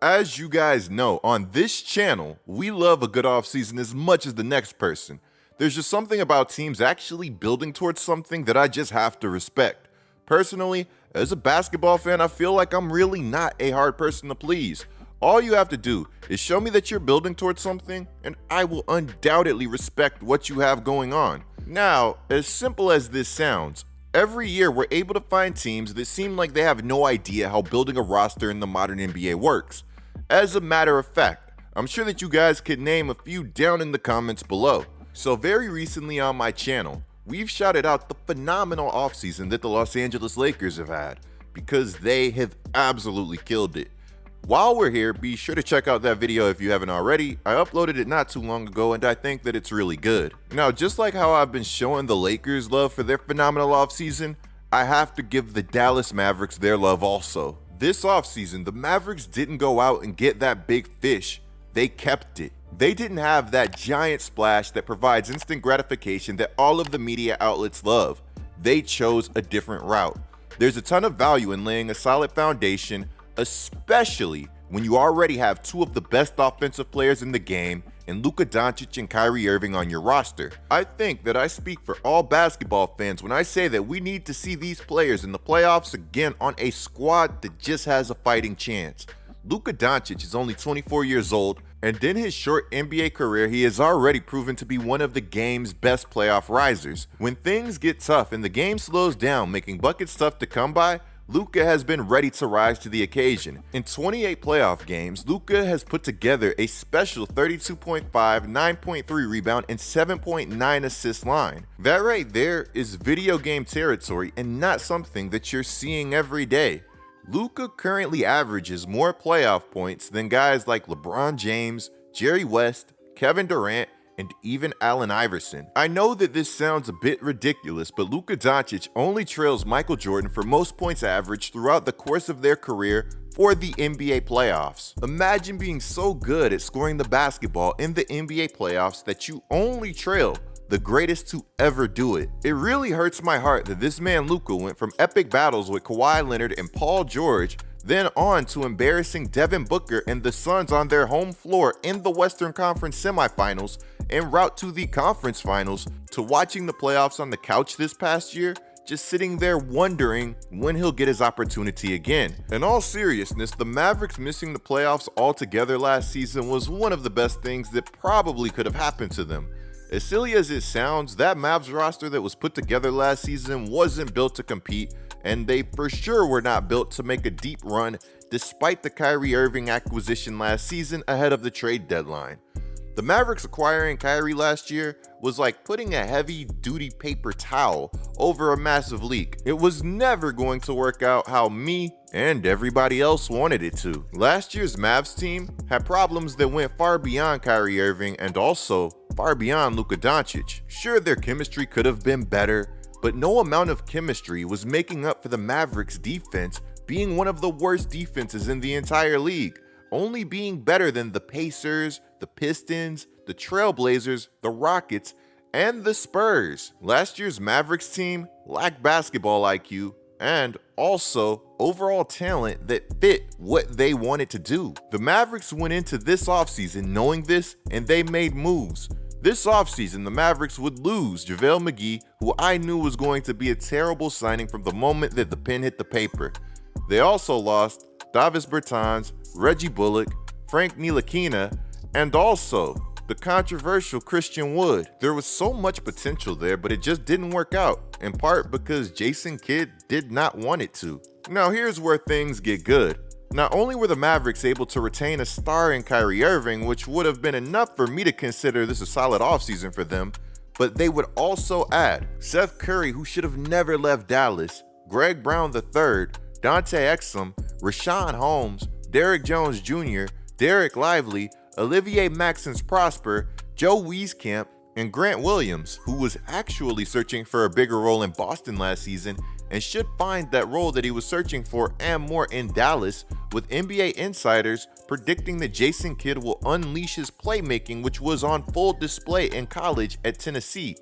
as you guys know, on this channel, we love a good offseason as much as the next person. There's just something about teams actually building towards something that I just have to respect. Personally, as a basketball fan, I feel like I'm really not a hard person to please. All you have to do is show me that you're building towards something, and I will undoubtedly respect what you have going on. Now, as simple as this sounds, every year we're able to find teams that seem like they have no idea how building a roster in the modern NBA works. As a matter of fact, I'm sure that you guys could name a few down in the comments below. So very recently on my channel, we've shouted out the phenomenal offseason that the Los Angeles Lakers have had, because they have absolutely killed it. While we're here, be sure to check out that video if you haven't already. I uploaded it not too long ago and I think that it's really good. Now, just like how I've been showing the Lakers love for their phenomenal offseason, I have to give the Dallas Mavericks their love also. This offseason, the Mavericks didn't go out and get that big fish, they kept it. They didn't have that giant splash that provides instant gratification that all of the media outlets love. They chose a different route. There's a ton of value in laying a solid foundation, especially when you already have two of the best offensive players in the game in Luka Doncic and Kyrie Irving on your roster. I think that I speak for all basketball fans when I say that we need to see these players in the playoffs again on a squad that just has a fighting chance. Luka Doncic is only 24 years old, and in his short NBA career, he has already proven to be one of the game's best playoff risers. When things get tough and the game slows down, making buckets tough to come by, Luka has been ready to rise to the occasion. In 28 playoff games, Luka has put together a special 32.5, 9.3 rebound, and 7.9 assist line. That right there is video game territory and not something that you're seeing every day. Luka currently averages more playoff points than guys like LeBron James, Jerry West, Kevin Durant, and even Allen Iverson. I know that this sounds a bit ridiculous, but Luka Doncic only trails Michael Jordan for most points averaged throughout the course of their career for the NBA playoffs. Imagine being so good at scoring the basketball in the NBA playoffs that you only trail the greatest to ever do it. It really hurts my heart that this man Luka went from epic battles with Kawhi Leonard and Paul George, then on to embarrassing Devin Booker and the Suns on their home floor in the Western Conference semifinals en route to the conference finals, to watching the playoffs on the couch this past year, just sitting there wondering when he'll get his opportunity again. In all seriousness, the Mavericks missing the playoffs altogether last season was one of the best things that probably could have happened to them. As silly as it sounds, that Mavs roster that was put together last season wasn't built to compete, and they for sure were not built to make a deep run despite the Kyrie Irving acquisition last season ahead of the trade deadline. The Mavericks acquiring Kyrie last year was like putting a heavy-duty paper towel over a massive leak. It was never going to work out how me and everybody else wanted it to. Last year's Mavs team had problems that went far beyond Kyrie Irving and also far beyond Luka Doncic. Sure, their chemistry could have been better, but no amount of chemistry was making up for the Mavericks defense being one of the worst defenses in the entire league, only being better than the Pacers, the Pistons, the Trailblazers, the Rockets, and the Spurs. Last year's Mavericks team lacked basketball IQ and also overall talent that fit what they wanted to do. The Mavericks went into this offseason knowing this, and they made moves. This offseason, the Mavericks would lose JaVale McGee, who I knew was going to be a terrible signing from the moment that the pen hit the paper. They also lost Davis Bertans, Reggie Bullock, Frank Ntilikina, and also the controversial Christian Wood. There was so much potential there, but it just didn't work out, in part because Jason Kidd did not want it to. Now here's where things get good. Not only were the Mavericks able to retain a star in Kyrie Irving, which would have been enough for me to consider this a solid offseason for them, but they would also add Seth Curry, who should have never left Dallas, Greg Brown III, Dante Exum, Rashawn Holmes, Derrick Jones Jr., Derek Lively, Olivier Maxence Prosper, Joe Wieskamp, and Grant Williams, who was actually searching for a bigger role in Boston last season and should find that role that he was searching for and more in Dallas, with NBA insiders predicting that Jason Kidd will unleash his playmaking, which was on full display in college at Tennessee.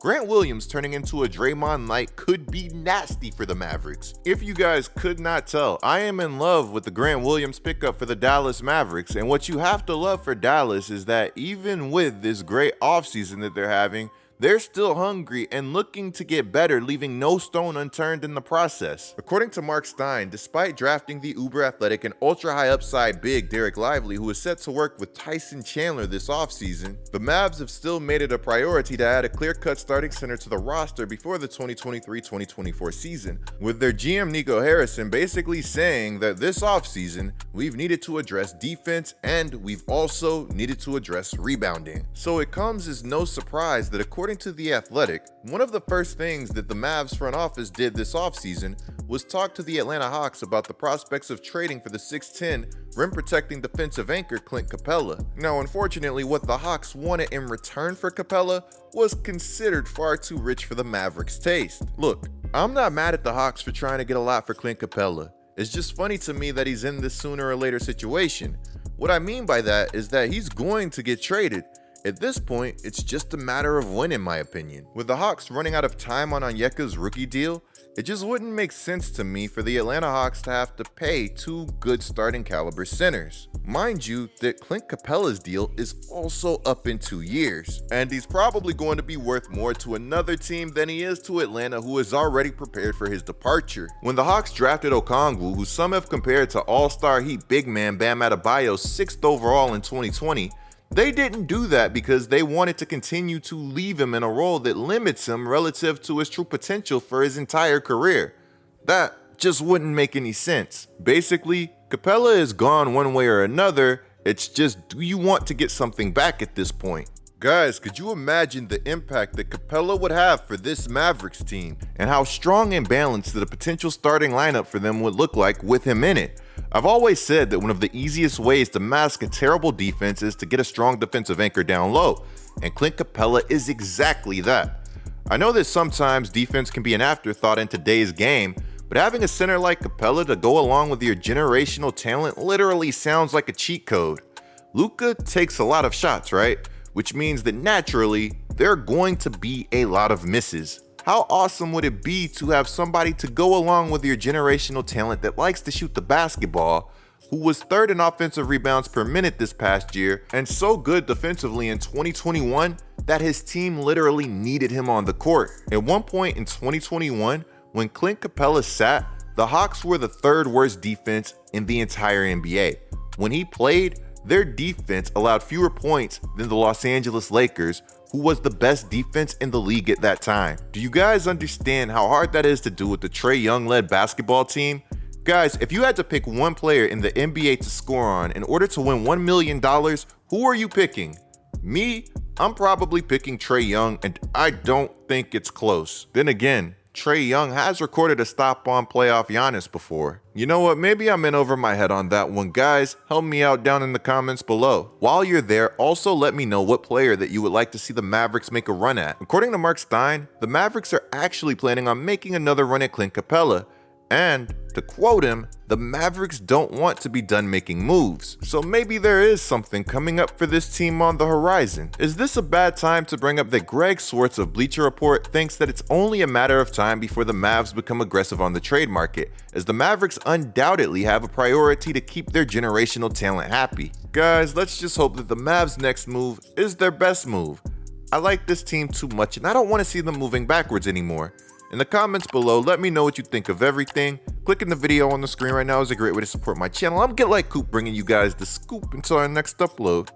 Grant Williams turning into a Draymond Light could be nasty for the Mavericks. If you guys could not tell, I am in love with the Grant Williams pickup for the Dallas Mavericks, and what you have to love for Dallas is that even with this great offseason that they're having, they're still hungry and looking to get better, leaving no stone unturned in the process. According to Mark Stein, despite drafting the uber-athletic and ultra-high upside big Derek Lively, who is set to work with Tyson Chandler this offseason, the Mavs have still made it a priority to add a clear-cut starting center to the roster before the 2023-2024 season, with their GM Nico Harrison basically saying that this offseason, we've needed to address defense and we've also needed to address rebounding. So it comes as no surprise that according to The Athletic, one of the first things that the Mavs front office did this offseason was talk to the Atlanta Hawks about the prospects of trading for the 6'10", rim-protecting defensive anchor Clint Capella. Now, unfortunately, what the Hawks wanted in return for Capella was considered far too rich for the Mavericks' taste. Look, I'm not mad at the Hawks for trying to get a lot for Clint Capella. It's just funny to me that he's in this sooner or later situation. What I mean by that is that he's going to get traded. At this point, it's just a matter of when, in my opinion. With the Hawks running out of time on Onyeka's rookie deal, it just wouldn't make sense to me for the Atlanta Hawks to have to pay two good starting caliber centers. Mind you that Clint Capella's deal is also up in 2 years, and he's probably going to be worth more to another team than he is to Atlanta, who is already prepared for his departure. When the Hawks drafted Okongwu, who some have compared to All-Star Heat big man Bam Adebayo's 6th overall in 2020, they didn't do that because they wanted to continue to leave him in a role that limits him relative to his true potential for his entire career. That just wouldn't make any sense. Basically, Capella is gone one way or another, it's just, do you want to get something back at this point? Guys, could you imagine the impact that Capella would have for this Mavericks team, and how strong and balanced that a potential starting lineup for them would look like with him in it? I've always said that one of the easiest ways to mask a terrible defense is to get a strong defensive anchor down low, and Clint Capella is exactly that. I know that sometimes defense can be an afterthought in today's game, but having a center like Capella to go along with your generational talent literally sounds like a cheat code. Luka takes a lot of shots, right? Which means that naturally, there are going to be a lot of misses. How awesome would it be to have somebody to go along with your generational talent that likes to shoot the basketball, who was 3rd in offensive rebounds per minute this past year, and so good defensively in 2021 that his team literally needed him on the court. At one point in 2021, when Clint Capella sat, the Hawks were the 3rd worst defense in the entire NBA. When he played, their defense allowed fewer points than the Los Angeles Lakers, who was the best defense in the league at that time. Do you guys understand how hard that is to do with the Trae Young-led basketball team? Guys, if you had to pick one player in the NBA to score on in order to win $1 million, who are you picking? Me? I'm probably picking Trae Young, and I don't think it's close. Then again, Trae Young has recorded a stop on playoff Giannis before. You know what, maybe I'm in over my head on that one. Guys, help me out down in the comments below. While you're there, also let me know what player that you would like to see the Mavericks make a run at. According to Mark Stein, the Mavericks are actually planning on making another run at Clint Capella. And, to quote him, the Mavericks don't want to be done making moves. So maybe there is something coming up for this team on the horizon. Is this a bad time to bring up that Greg Swartz of Bleacher Report thinks that it's only a matter of time before the Mavs become aggressive on the trade market, as the Mavericks undoubtedly have a priority to keep their generational talent happy? Guys, let's just hope that the Mavs' next move is their best move. I like this team too much and I don't want to see them moving backwards anymore. In the comments below, let me know what you think of everything. Clicking the video on the screen right now is a great way to support my channel. I'm GetLikeCoop, bringing you guys the scoop until our next upload.